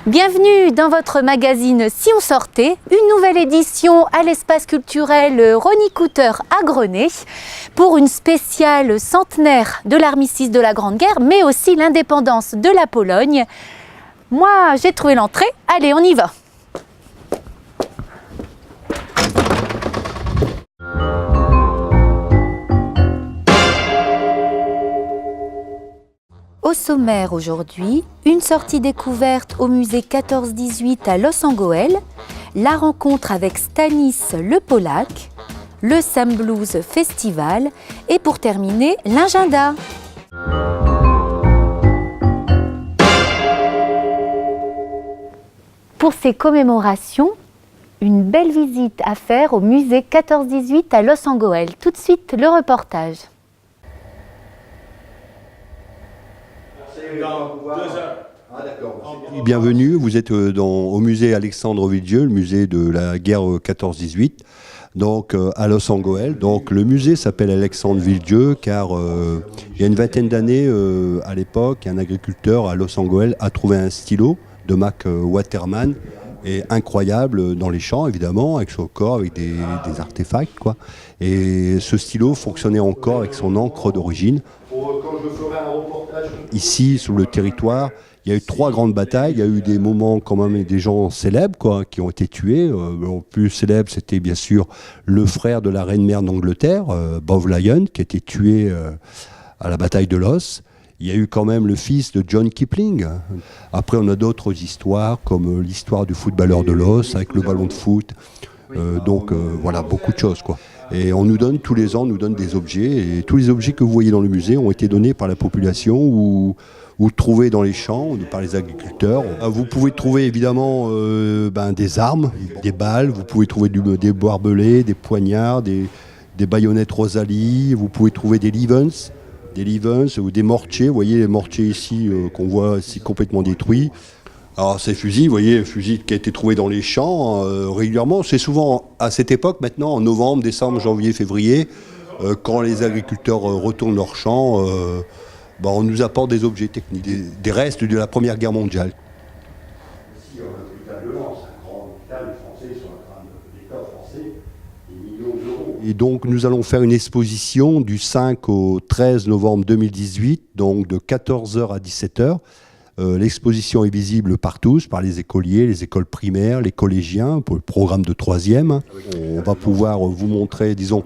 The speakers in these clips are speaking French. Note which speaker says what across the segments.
Speaker 1: Bienvenue dans votre magazine Si on sortait, une nouvelle édition à l'espace culturel Rony-Cooter à Grenay pour une spéciale centenaire de l'armistice de la Grande Guerre, mais aussi l'indépendance de la Pologne. Moi, j'ai trouvé l'entrée. Allez, on y va. Au sommaire aujourd'hui, une sortie découverte au musée 14-18 à Los Angeles, la rencontre avec Stanis le Polak, le Sam Blues Festival et pour terminer, l'agenda. Pour ces commémorations, une belle visite à faire au musée 14-18 à Los Angeles. Tout de suite, le reportage.
Speaker 2: Bienvenue, vous êtes au musée Alexandre Villedieu, le musée de la guerre 14-18, donc à Los Angeles. Donc le musée s'appelle Alexandre Villedieu car il y a une vingtaine d'années, à l'époque, un agriculteur à Los Angeles a trouvé un stylo de Mac Waterman, et incroyable dans les champs évidemment, avec son corps, avec des artefacts quoi. Et ce stylo fonctionnait encore avec son encre d'origine. Ici, sur le territoire, il y a eu 3 grandes batailles. Il y a eu des moments quand même, des gens célèbres quoi, qui ont été tués. Le plus célèbre, c'était bien sûr le frère de la reine-mère d'Angleterre, Bob Lyon, qui a été tué à la bataille de Loos. Il y a eu quand même le fils de John Kipling. Après, on a d'autres histoires, comme l'histoire du footballeur de Loos avec le ballon de foot. Voilà, beaucoup de choses quoi. Et on nous donne tous les ans, on nous donne des objets, et tous les objets que vous voyez dans le musée ont été donnés par la population ou trouvés dans les champs ou par les agriculteurs. Vous pouvez trouver évidemment des armes, des balles, vous pouvez trouver des barbelés, des poignards, des baïonnettes Rosalie, vous pouvez trouver des Livens ou des mortiers. Vous voyez les mortiers ici qu'on voit ici complètement détruits. Alors ces fusils, vous voyez, fusil qui a été trouvé dans les champs régulièrement, c'est souvent à cette époque maintenant, en novembre, décembre, janvier, février, quand les agriculteurs retournent leurs champs, on nous apporte des objets techniques, des restes de la Première Guerre mondiale. Ici, on a un hôpital de Lens, un grand hôpital, les Français sont en train de l'État français, des millions d'euros. Et donc nous allons faire une exposition du 5 au 13 novembre 2018, donc de 14h à 17h. L'exposition est visible par tous, par les écoliers, les écoles primaires, les collégiens, pour le programme de 3e. On va pouvoir vous montrer, disons,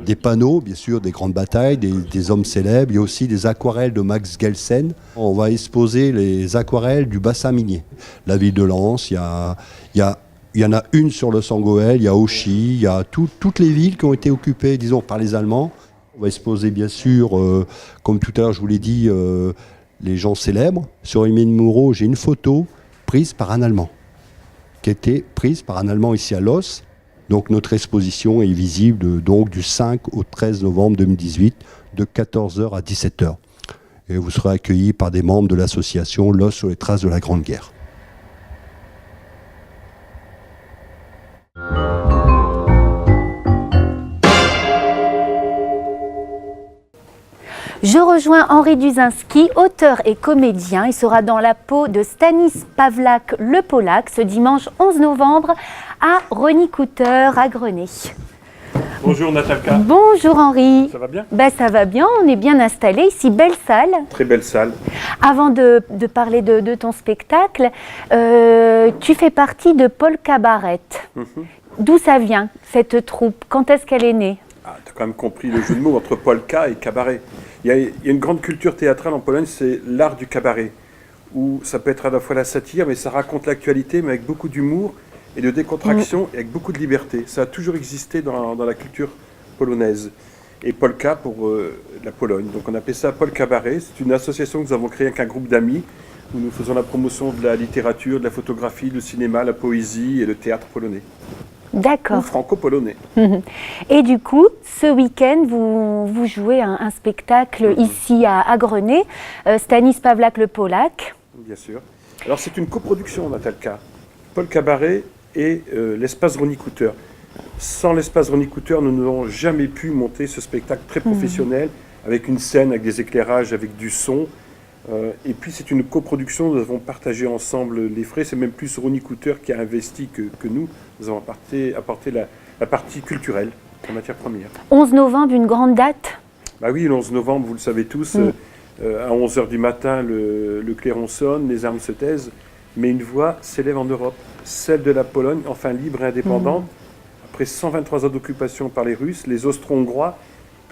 Speaker 2: des panneaux, bien sûr, des grandes batailles, des hommes célèbres. Il y a aussi des aquarelles de Max Gelsen. On va exposer les aquarelles du bassin minier. La ville de Lens, il y en a une sur Los Angeles, il y a Auchy, il y a toutes les villes qui ont été occupées, disons, par les Allemands. On va exposer, bien sûr, comme tout à l'heure je vous l'ai dit, les gens célèbres. Sur Émile Moureau, j'ai une photo prise par un Allemand, qui a été prise par un Allemand ici à Los. Donc notre exposition est visible du 5 au 13 novembre 2018, de 14h à 17h. Et vous serez accueillis par des membres de l'association Los sur les traces de la Grande Guerre.
Speaker 1: Je rejoins Henri Duzinski, auteur et comédien. Il sera dans la peau de Stanis Pawlak le Polak ce dimanche 11 novembre à Rony-Cooter à Grenay.
Speaker 3: Bonjour Natalka.
Speaker 1: Bonjour Henri.
Speaker 3: Ça va bien ?
Speaker 1: Ça va bien, on est bien installé ici, belle salle.
Speaker 3: Très belle salle.
Speaker 1: Avant de parler de ton spectacle, tu fais partie de Polka Cabaret. D'où ça vient, cette troupe ? Quand est-ce qu'elle est née ?
Speaker 3: Tu as quand même compris le jeu de mots entre polka et cabaret. Il y a une grande culture théâtrale en Pologne, c'est l'art du cabaret, où ça peut être à la fois la satire, mais ça raconte l'actualité, mais avec beaucoup d'humour et de décontraction, et avec beaucoup de liberté. Ça a toujours existé dans la culture polonaise. Et polka pour la Pologne. Donc on appelait ça Polka Cabaret. C'est une association que nous avons créée avec un groupe d'amis, où nous faisons la promotion de la littérature, de la photographie, le cinéma, la poésie et le théâtre polonais.
Speaker 1: D'accord.
Speaker 3: Ou franco-polonais.
Speaker 1: Et du coup, ce week-end, vous jouez un spectacle ici à Grenay, Stanis Pawlak le Polak.
Speaker 3: Bien sûr. Alors c'est une coproduction, Natalka. Polka Cabaret et l'espace Rony-Cooter. Sans l'espace Rony-Cooter, nous n'aurions jamais pu monter ce spectacle très professionnel, avec une scène, avec des éclairages, avec du son, Et puis c'est une coproduction, nous avons partagé ensemble les frais, c'est même plus Ronnie Cooter qui a investi que nous. Nous avons apporté la partie culturelle, en matière première.
Speaker 1: 11 novembre, une grande date.
Speaker 3: Bah oui, le 11 novembre, vous le savez tous, à 11h du matin, le clairon sonne, les armes se taisent, mais une voix s'élève en Europe, celle de la Pologne, enfin libre et indépendante, après 123 ans d'occupation par les Russes, les Austro-Hongrois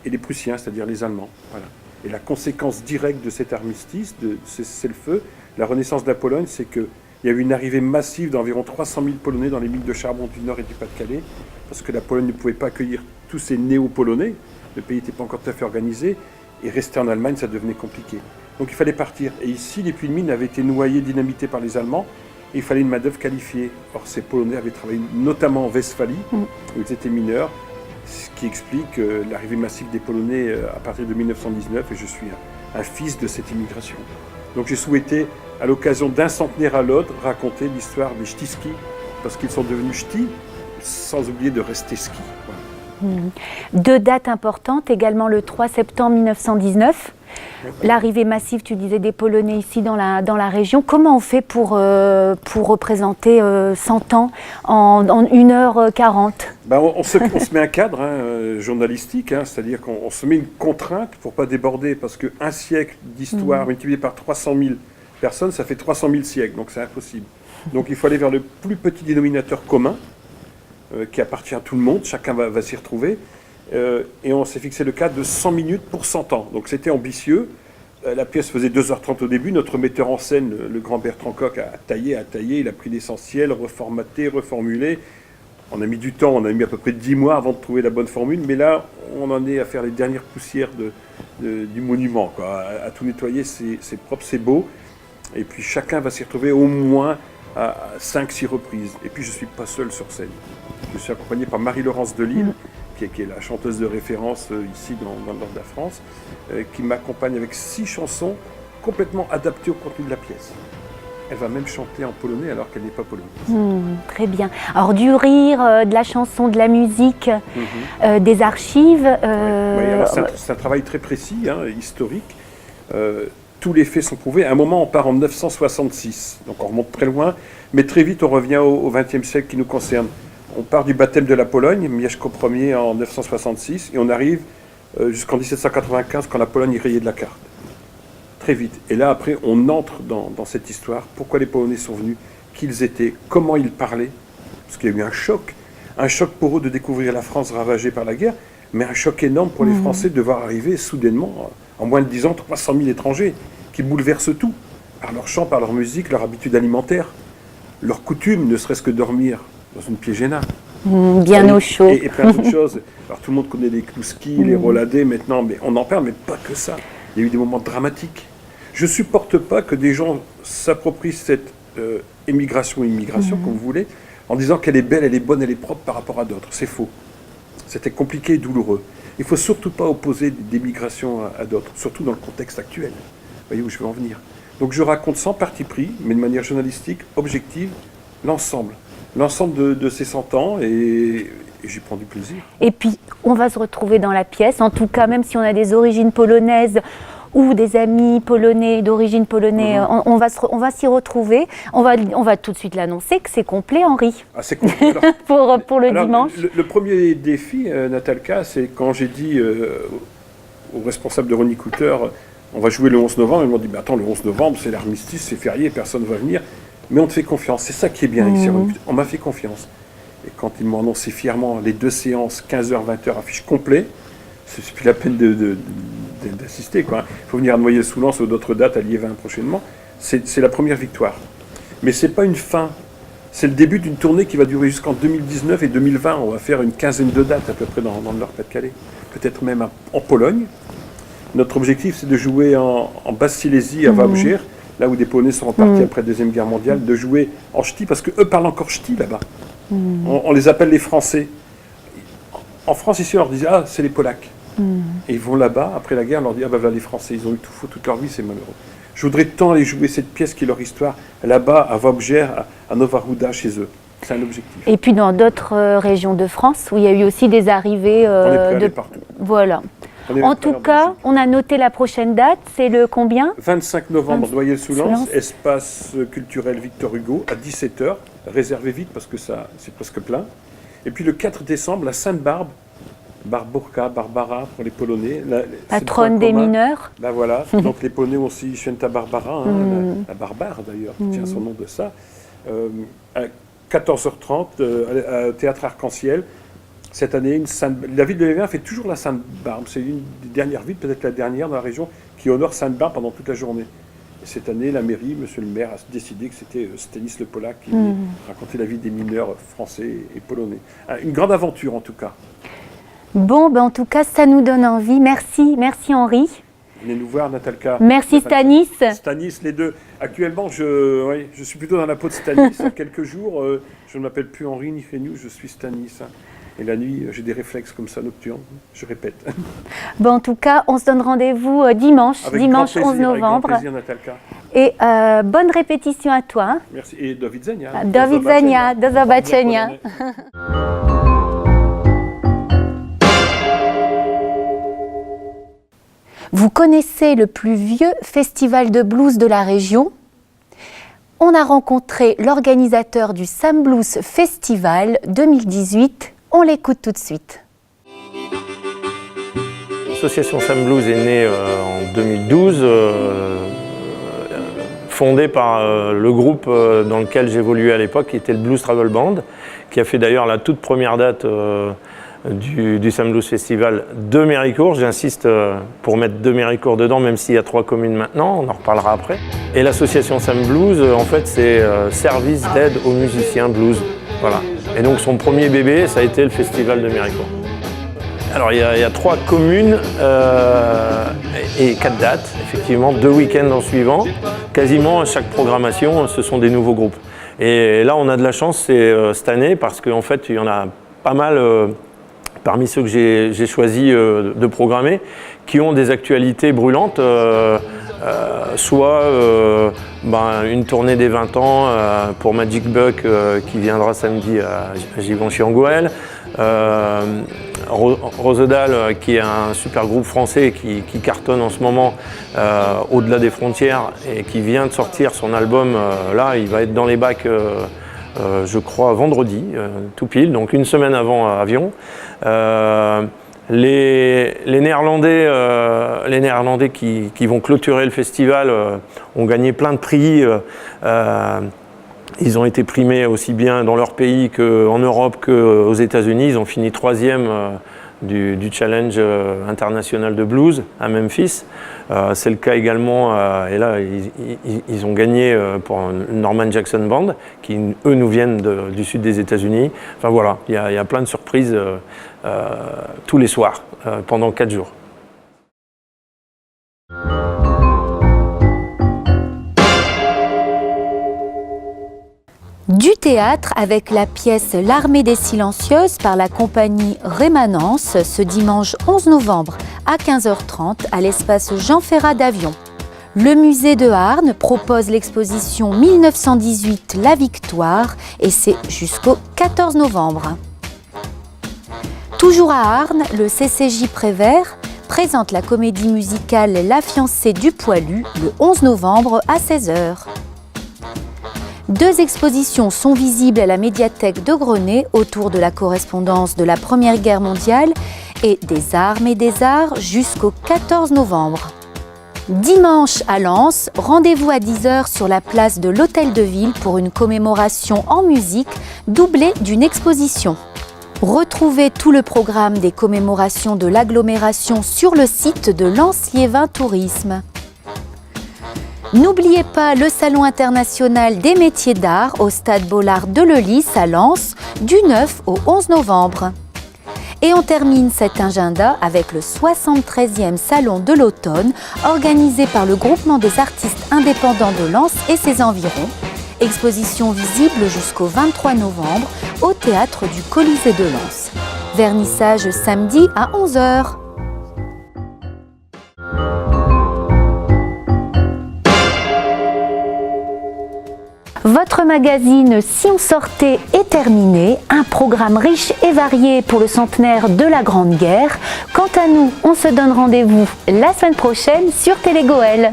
Speaker 3: et les Prussiens, c'est-à-dire les Allemands. Voilà. Et la conséquence directe de cet armistice, de ce cessez-le-feu, la renaissance de la Pologne, c'est qu'il y a eu une arrivée massive d'environ 300 000 Polonais dans les mines de charbon du Nord et du Pas-de-Calais, parce que la Pologne ne pouvait pas accueillir tous ces néo-Polonais, le pays n'était pas encore tout à fait organisé, et rester en Allemagne, ça devenait compliqué. Donc il fallait partir. Et ici, les puits de mines avaient été noyés, dynamités par les Allemands, et il fallait une main-d'œuvre qualifiée. Or, ces Polonais avaient travaillé notamment en Westphalie, où ils étaient mineurs, ce qui explique l'arrivée massive des Polonais à partir de 1919, et je suis un fils de cette immigration. Donc j'ai souhaité, à l'occasion d'un centenaire à l'autre, raconter l'histoire des ch'tiskis, parce qu'ils sont devenus ch'tis, sans oublier de rester ski. Voilà.
Speaker 1: Deux dates importantes, également le 3 septembre 1919, l'arrivée massive, tu disais, des Polonais ici dans la région. Comment on fait pour représenter 100 ans en 1h40 ?
Speaker 3: Ben on se met un cadre journalistique, c'est-à-dire qu'on se met une contrainte pour ne pas déborder, parce qu'un siècle d'histoire multiplié par 300 000 personnes, ça fait 300 000 siècles, donc c'est impossible. Donc il faut aller vers le plus petit dénominateur commun, qui appartient à tout le monde, chacun va s'y retrouver, et on s'est fixé le cadre de 100 minutes pour 100 ans. Donc c'était ambitieux, la pièce faisait 2h30 au début, notre metteur en scène, le grand Bertrand Koch, a taillé, il a pris l'essentiel, reformaté, reformulé. On a mis du temps, on a mis à peu près 10 mois avant de trouver la bonne formule, mais là on en est à faire les dernières poussières du monument, quoi, à tout nettoyer, c'est propre, c'est beau, et puis chacun va s'y retrouver au moins à 5-6 reprises. Et puis je ne suis pas seul sur scène. Je suis accompagné par Marie-Laurence Delisle, qui est la chanteuse de référence ici dans le nord de la France, qui m'accompagne avec 6 chansons complètement adaptées au contenu de la pièce. Elle va même chanter en polonais alors qu'elle n'est pas polonaise.
Speaker 1: Très bien. Alors du rire, de la chanson, de la musique, des archives.
Speaker 3: Alors, c'est un travail très précis, historique. Tous les faits sont prouvés. À un moment, on part en 966, donc on remonte très loin, mais très vite, on revient au XXe siècle qui nous concerne. On part du baptême de la Pologne, Mieszko Ier en 966, et on arrive jusqu'en 1795, quand la Pologne est rayée de la carte. Très vite. Et là, après, on entre dans cette histoire. Pourquoi les Polonais sont venus, qui ils étaient, comment ils parlaient, parce qu'il y a eu un choc pour eux de découvrir la France ravagée par la guerre, mais un choc énorme pour les Français de voir arriver soudainement, en moins de 10 ans, 300 000 étrangers qui bouleversent tout, par leur chant, par leur musique, leur habitude alimentaire, leur coutume, ne serait-ce que dormir dans une piégéna.
Speaker 1: Bien au chaud.
Speaker 3: Et plein d'autres choses. Alors tout le monde connaît les Kluski, les Roladés maintenant, mais on en parle, mais pas que ça. Il y a eu des moments dramatiques. Je ne supporte pas que des gens s'approprient cette immigration, comme vous voulez, en disant qu'elle est belle, elle est bonne, elle est propre par rapport à d'autres. C'est faux. C'était compliqué et douloureux. Il ne faut surtout pas opposer des migrations à d'autres, surtout dans le contexte actuel. Vous voyez où je veux en venir. Donc je raconte sans parti pris, mais de manière journalistique, objective, l'ensemble de ces 100 ans, et j'y prends du plaisir.
Speaker 1: Et puis, on va se retrouver dans la pièce, en tout cas, même si on a des origines polonaises, ou des amis polonais, d'origine polonaise, on va s'y retrouver. On va tout de suite l'annoncer que c'est complet, Henri.
Speaker 3: Ah, c'est complet. Alors,
Speaker 1: pour le dimanche.
Speaker 3: Le premier défi, Natalka, c'est quand j'ai dit au responsable de Ronnie Cooter, on va jouer le 11 novembre, ils m'ont dit, attends, le 11 novembre, c'est l'armistice, c'est férié, personne ne va venir. Mais on te fait confiance, c'est ça qui est bien ici. On m'a fait confiance. Et quand ils m'ont annoncé fièrement les 2 séances, 15h, 20h, affiche complet, c'est plus la peine d'assister, quoi. Il faut venir à Noyers-sous-Lens ou d'autres dates à Liévin prochainement. C'est la première victoire. Mais ce n'est pas une fin. C'est le début d'une tournée qui va durer jusqu'en 2019 et 2020. On va faire une quinzaine de dates à peu près dans le Nord-Pas-de-Calais. Peut-être même en Pologne. Notre objectif, c'est de jouer en Basse-Silésie, à Wałbrzych, là où des Polonais sont repartis après la Deuxième Guerre mondiale, de jouer en ch'ti, parce qu'eux parlent encore ch'ti là-bas. On les appelle les Français. En France, ici, on leur disait, c'est les Polacs. Et ils vont là-bas, après la guerre, on leur dit, voilà les Français, ils ont eu tout faux toute leur vie, c'est malheureux. Je voudrais tant aller jouer cette pièce qui est leur histoire, là-bas, à Wałbrzych, à Nowa Ruda, chez eux. C'est un objectif.
Speaker 1: Et puis dans d'autres régions de France, où il y a eu aussi des arrivées...
Speaker 3: on est prêt à aller partout.
Speaker 1: Voilà. En tout cas, on a noté la prochaine date, c'est le combien?
Speaker 3: 25 novembre, Noyelles-sous-Lens, espace culturel Victor Hugo, à 17h. Réservez vite parce que c'est presque plein. Et puis le 4 décembre, la Sainte-Barbe, Barburka, Barbara pour les Polonais.
Speaker 1: Patronne des mineurs.
Speaker 3: Ben voilà, donc les Polonais ont aussi Święta Barbara, la barbare d'ailleurs, qui tient son nom de ça. À 14h30, au Théâtre Arc-en-Ciel. Cette année, la ville de Lévin fait toujours la Sainte-Barbe. C'est une des dernières villes, peut-être la dernière dans la région, qui honore Sainte-Barbe pendant toute la journée. Et cette année, la mairie, monsieur le maire, a décidé que c'était Stanis Le Polac qui racontait la vie des mineurs français et polonais. Une grande aventure en tout cas.
Speaker 1: Bon, en tout cas, ça nous donne envie. Merci Henri.
Speaker 3: Venez nous voir, Natalka.
Speaker 1: Merci Stanis.
Speaker 3: Stanis, les deux. Actuellement, je suis plutôt dans la peau de Stanis. Il y a quelques jours, je ne m'appelle plus Henri ni Fénou, je suis Stanis. Et la nuit, j'ai des réflexes comme ça nocturnes, je répète.
Speaker 1: En tout cas, on se donne rendez-vous dimanche 11 novembre.
Speaker 3: Avec grand plaisir, Natalka.
Speaker 1: Et bonne répétition à toi. Hein.
Speaker 3: Merci. Et do widzenia.
Speaker 1: Do widzenia, do zobaczenia. Vous connaissez le plus vieux festival de blues de la région? On a rencontré l'organisateur du Sam Blues Festival 2018. On l'écoute tout de suite.
Speaker 4: L'association Sam Blues est née en 2012, fondée par le groupe dans lequel j'évoluais à l'époque, qui était le Blues Travel Band, qui a fait d'ailleurs la toute première date du Sam Blues Festival de Méricourt. J'insiste pour mettre de Méricourt dedans, même s'il y a 3 communes maintenant, on en reparlera après. Et l'association Sam Blues, en fait, c'est service d'aide aux musiciens blues. Voilà. Et donc son premier bébé, ça a été le Festival de Méricourt. Alors il y a 3 communes et 4 dates, effectivement, 2 week-ends en suivant. Quasiment à chaque programmation, ce sont des nouveaux groupes. Et là, on a de la chance cette année parce qu'en fait, il y en a pas mal parmi ceux que j'ai choisi de programmer qui ont des actualités brûlantes. Soit une tournée des 20 ans pour Magic Buck qui viendra samedi à Givenchy-en-Goël, Rosedal qui est un super groupe français qui cartonne en ce moment au-delà des frontières et qui vient de sortir son album, là il va être dans les bacs je crois vendredi, tout pile, donc une semaine avant Avion. Les Néerlandais qui vont clôturer le festival ont gagné plein de prix. Ils ont été primés aussi bien dans leur pays qu'en Europe qu'aux États-Unis. Ils ont fini 3e du Challenge international de blues à Memphis. C'est le cas également, et là ils ont gagné pour Norman Jackson Band, qui eux nous viennent du sud des États-Unis. Enfin voilà, il y a plein de surprises tous les soirs pendant 4 jours.
Speaker 1: Du théâtre avec la pièce L'Armée des Silencieuses par la compagnie Rémanence ce dimanche 11 novembre à 15h30 à l'espace Jean Ferrat d'Avion. Le musée de Arnes propose l'exposition 1918 La Victoire et c'est jusqu'au 14 novembre. Toujours à Arnes, le CCJ Prévert présente la comédie musicale La fiancée du poilu le 11 novembre à 16h. 2 expositions sont visibles à la médiathèque de Grenay autour de la correspondance de la Première Guerre mondiale et des armes et des arts jusqu'au 14 novembre. Dimanche à Lens, rendez-vous à 10h sur la place de l'Hôtel de Ville pour une commémoration en musique doublée d'une exposition. Retrouvez tout le programme des commémorations de l'agglomération sur le site de Lens-Liévin Tourisme. N'oubliez pas le Salon international des métiers d'art au Stade Bollard de Lelys à Lens du 9 au 11 novembre. Et on termine cet agenda avec le 73e Salon de l'automne organisé par le Groupement des artistes indépendants de Lens et ses environs. Exposition visible jusqu'au 23 novembre au Théâtre du Colisée de Lens. Vernissage samedi à 11h. votre magazine Si on sortait est terminé. Un programme riche et varié pour le centenaire de la Grande Guerre. Quant à nous, on se donne rendez-vous la semaine prochaine sur Télé Goël.